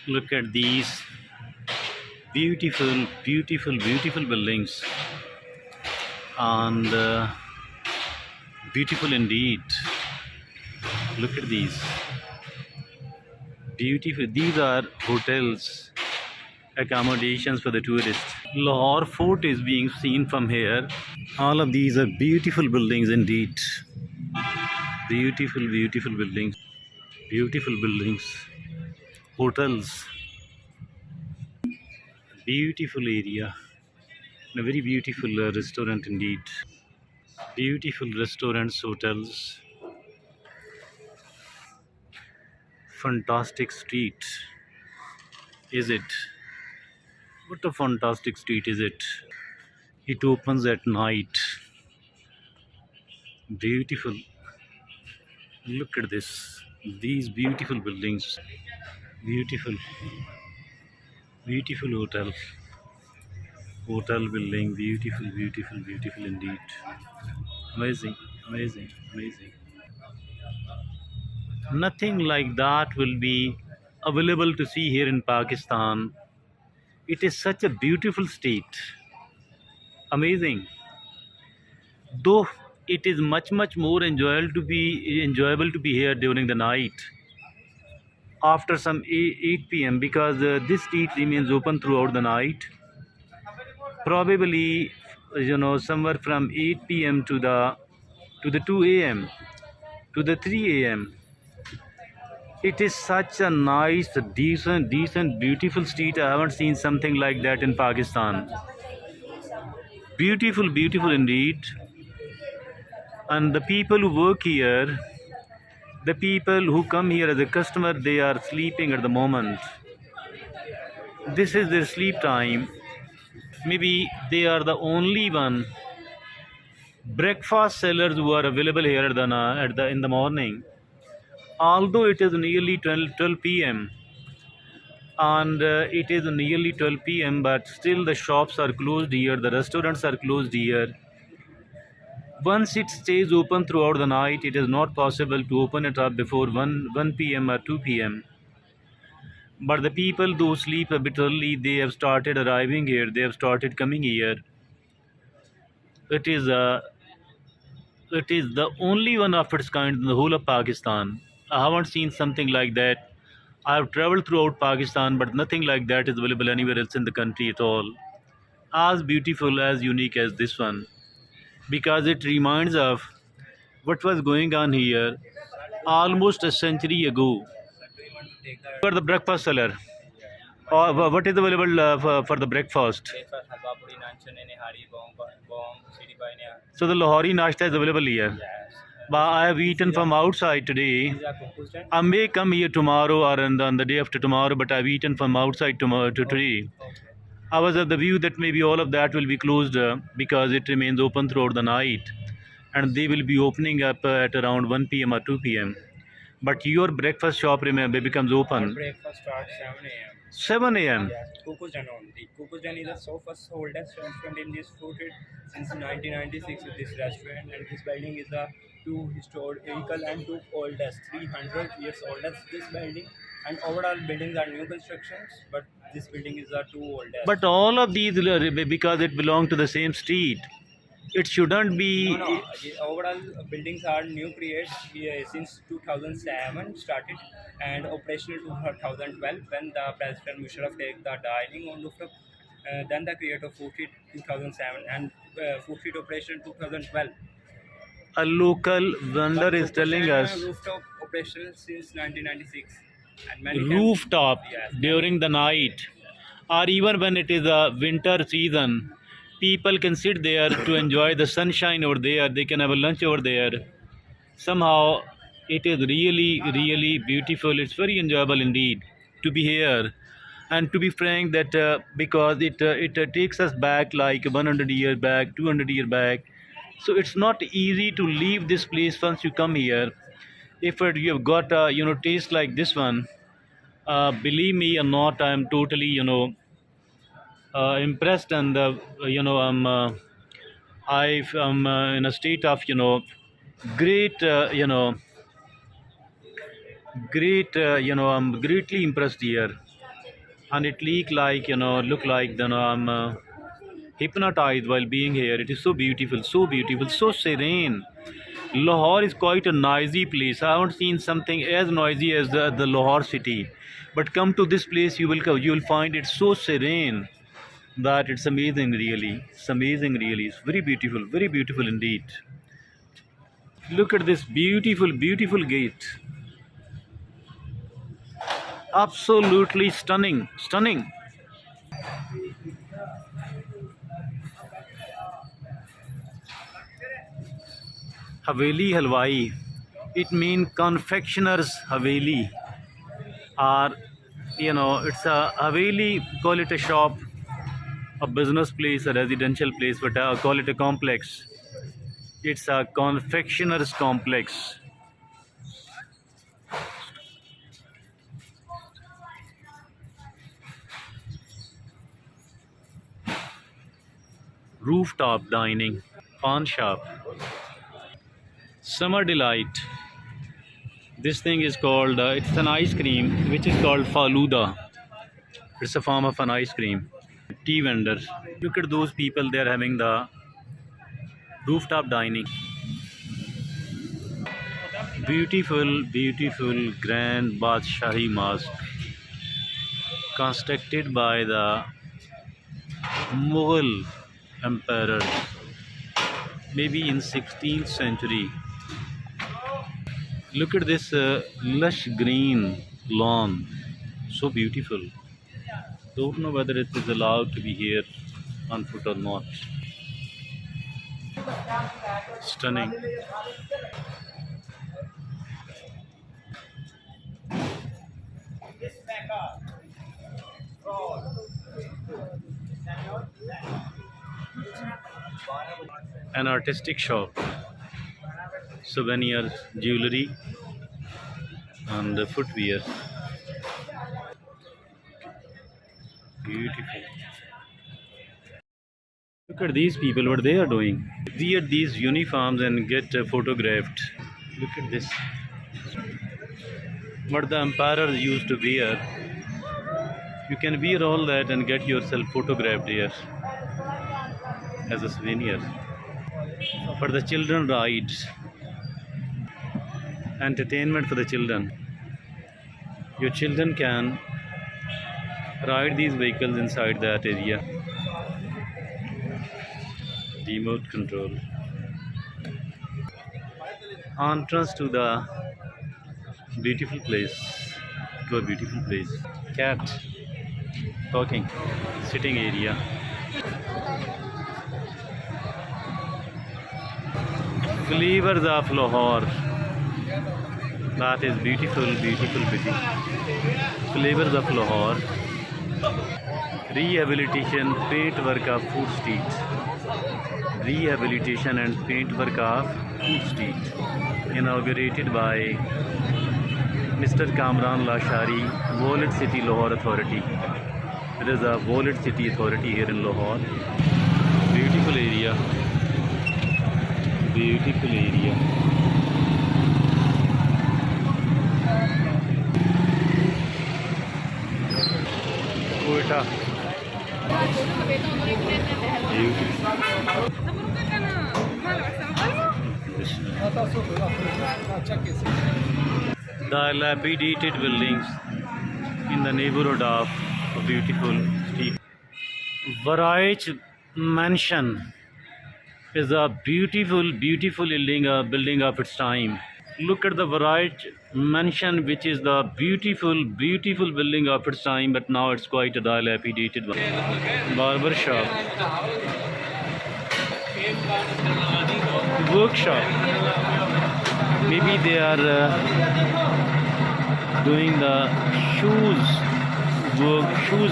Look at these beautiful buildings, and beautiful indeed. Look at these beautiful. These are hotels, accommodations for the tourists. Lahore Fort is being seen from here. All of these are beautiful buildings indeed. Beautiful buildings. Beautiful buildings. Hotels. Beautiful area. And a very beautiful restaurant indeed. Beautiful restaurants, hotels. Fantastic street. Is it? What a fantastic street is it? It opens at night. Beautiful. Look at this. These beautiful buildings. Beautiful. Beautiful hotel. Hotel building. Beautiful indeed. Amazing. Nothing like that will be available to see here in Pakistan. It is such a beautiful state. Amazing. Though it is much more enjoyable to be here during the night after some 8 p.m. because this street remains open throughout the night. Probably, somewhere from 8 p.m. to the 2 a.m. to the 3 a.m. It is such a nice, decent, beautiful street. I haven't seen something like that in Pakistan. Beautiful indeed. And the people who work here, the people who come here as a customer, they are sleeping at the moment. This is their sleep time. Maybe they are the only one breakfast sellers who are available here in the morning. Although it is nearly 12 p.m. and it is nearly 12 p.m. but still the shops are closed here, the restaurants are closed here. Once it stays open throughout the night, it is not possible to open it up before 1 p.m. or 2 p.m. But the people who sleep a bit early, they have started arriving here, they have started coming here. It is the only one of its kind in the whole of Pakistan. I haven't seen something like that. I have traveled throughout Pakistan, but nothing like that is available anywhere else in the country at all. As beautiful, as unique as this one, because it reminds of what was going on here almost a century ago. For the breakfast seller, what is available for the breakfast? So the Lahori nashta is available here. But I have eaten from outside today. I may come here tomorrow or on the day after tomorrow, but I've eaten from outside tomorrow to today. I was of the view that maybe all of that will be closed because it remains open throughout the night, and they will be opening up at around 1 p.m. or 2 p.m. But your breakfast shop becomes open. Our breakfast starts 7 a.m. 7 a.m. Yes, Kukujan only. Kukujan is the first oldest restaurant in this food since 1996 with this restaurant, and this building is the two historical and two oldest, 300 years oldest this building, and overall buildings are new constructions, but this building is the two oldest. But all of these, because it belong to the same street, it shouldn't be. No, the overall buildings are new created since 2007 started and operational 2012 when the President Musharraf take the dining on rooftop. Then the create of food street 2007 and food street operation 2012. A local vendor is telling us Rooftop operational since 1996 and many rooftop yes, during the night, or even when it is a winter season, people can sit there to enjoy the sunshine over there. They can have a lunch over there. Somehow it is really beautiful. It's very enjoyable indeed to be here. And to be frank, that because it takes us back like 100 years back, 200 years back. So it's not easy to leave this place once you come here. If you have got a taste like this one, believe me or not, I am totally impressed, and I'm in a state of great great I'm greatly impressed here. and it look like I'm hypnotized while being here. It is so beautiful, so beautiful, so serene. Lahore is quite a noisy place. I haven't seen something as noisy as the Lahore city. But come to this place, you will find it so serene that it's amazing really. It's amazing really. It's very beautiful indeed. Look at this beautiful, beautiful gate. Absolutely stunning, stunning. Haveli Halwai. It means confectioner's Haveli. Or it's a Haveli, call it a shop, a business place, a residential place, but I call it a complex. It's a confectioner's complex. Rooftop dining, pawn shop, summer delight. This thing is called, it's an ice cream which is called Faluda. It's a form of an ice cream. Tea vendors. Look at those people, they're having the rooftop dining. Beautiful, beautiful Grand Badshahi Mosque, constructed by the Mughal emperors, maybe in 16th century. Look at this lush green lawn, so beautiful. Don't know whether it is allowed to be here on foot or not. Stunning. An artistic shop, souvenirs, jewelry, and footwear. Beautiful. Look at these people, what they are doing. Wear these uniforms and get photographed. Look at this. What the emperors used to wear. You can wear all that and get yourself photographed here as a souvenir. For the children rides, entertainment for the children. Your children can ride these vehicles inside that area. Remote control. Entrance to the beautiful place, to a beautiful place. Cat talking, sitting area. Flavors of Lahore. That is beautiful, beautiful, beauty. Flavors of Lahore. Rehabilitation, paint work of Food Street. Rehabilitation and paint work of Food Street. Inaugurated by Mr. Kamran Lashari, Wallet City Lahore Authority. There is a Wallet City Authority here in Lahore. Beautiful area. Beautiful area. Quetta. Dilapidated buildings in the neighborhood of a beautiful street. Varaich Mansion is a beautiful, beautiful building of its time. Look at the Varaich Mansion, which is the beautiful, beautiful building of its time, but now it's quite a dilapidated one. Barber shop, workshop. Maybe they are doing the shoes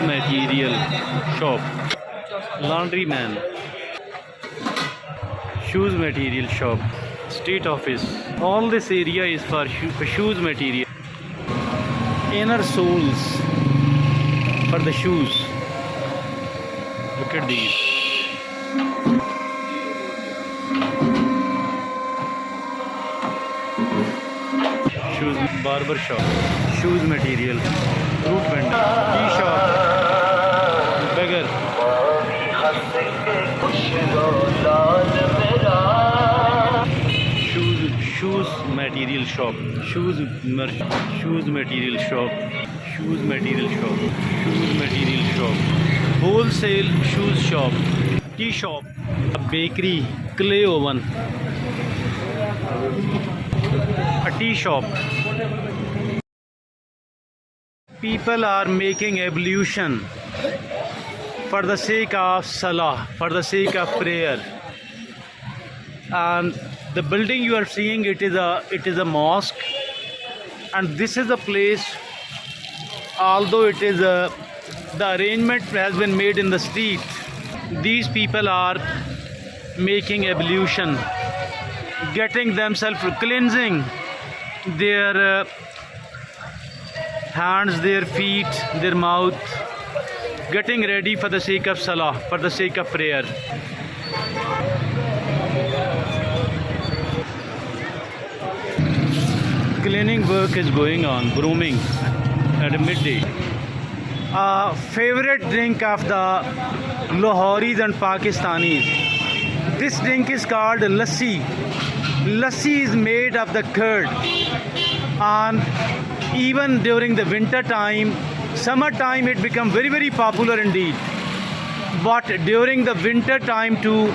material shop. Laundryman, shoes material shop, state office. All this area is for shoes material. Inner soles for the shoes. Look at these. Shoes, barber shop, shoes material, fruit vendor, tea shop. Shoes material shop. Shoes material shop. Shoes material shop. Shoes material shop. Wholesale shoes shop. Tea shop. A bakery. Clay oven. A tea shop. People are making ablution for the sake of salah, for the sake of prayer. And the building you are seeing, it is a mosque, and this is a place, although it is the arrangement has been made in the street, these people are making ablution, getting themselves cleansing their hands, their feet, their mouth, getting ready for the sake of salah, for the sake of prayer. Cleaning work is going on, grooming at midday. A favorite drink of the Lahoris and Pakistanis. This drink is called lassi. Lassi is made of the curd, and even during the winter time, summer time, it becomes very popular indeed. But during the winter time too,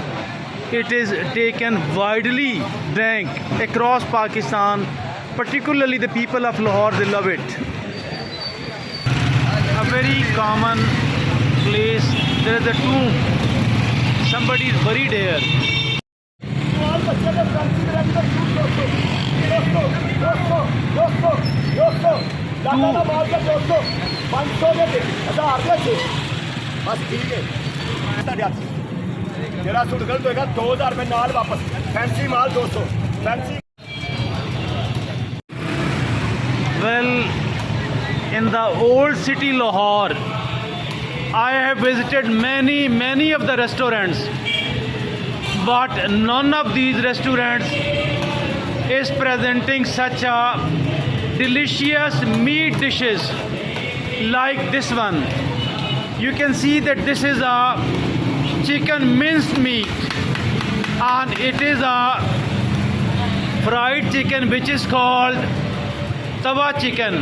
it is taken widely drank across Pakistan. Particularly the people of Lahore, they love it. A very common place. There is a tomb. Somebody is buried here. ਜਿਹੜਾ suit ਗਲਤ ਹੋਏਗਾ 2000 ਰੁਪਏ ਨਾਲ ਵਾਪਸ fancy mall 200 fancy. Well, in the old city Lahore, I have visited many of the restaurants, but none of these restaurants is presenting such a delicious meat dishes like this one. You can see that this is a chicken minced meat, and it is a fried chicken which is called tawa chicken.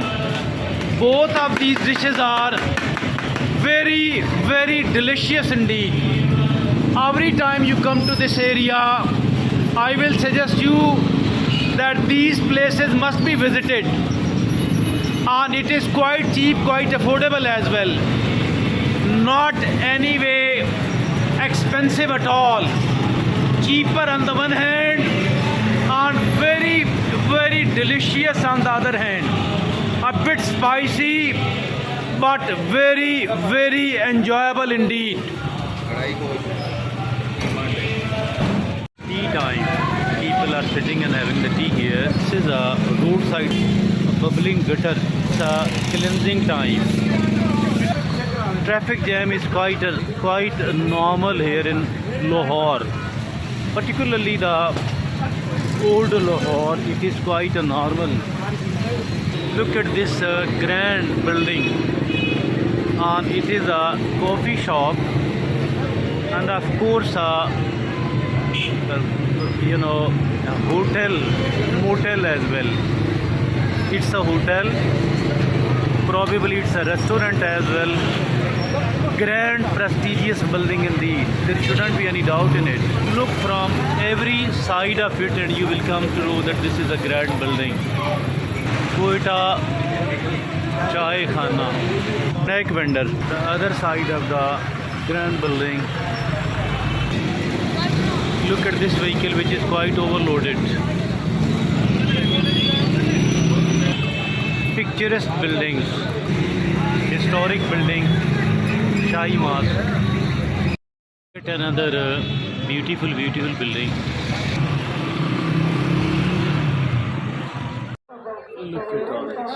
Both of these dishes are very delicious indeed. Every time you come to this area, I will suggest you that these places must be visited, and it is quite cheap, quite affordable as well. Not any way expensive at all. Cheaper on the one hand, and very delicious on the other hand. A bit spicy, but very enjoyable indeed. Tea time. People are sitting and having the tea here. This is a roadside bubbling gutter. It's a cleansing time. Traffic jam is quite normal here in Lahore. Particularly the old Lahore, it is quite a normal. Look at this grand building, and it is a coffee shop, and of course a hotel, motel as well. It's a hotel, probably it's a restaurant as well. Grand prestigious building indeed. There shouldn't be any doubt in it. Look from every side of it and you will come to know that this is a grand building. Quetta Chai Khana, snack vendor, the other side of the grand building. Look at this vehicle which is quite overloaded. Picturesque buildings, historic building, Shahi Mosque. Yet another beautiful building. Look at all this.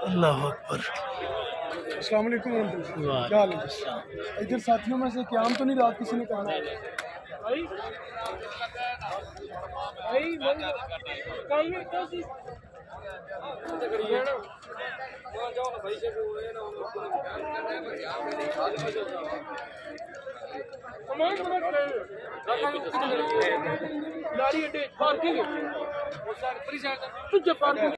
अल्लाह अकबर। अस्सलाम वालेकुम रहमतुल्लाह। क्या हाल है? इधर साथियों में से क्याम तो नहीं रात किसी ने करना है?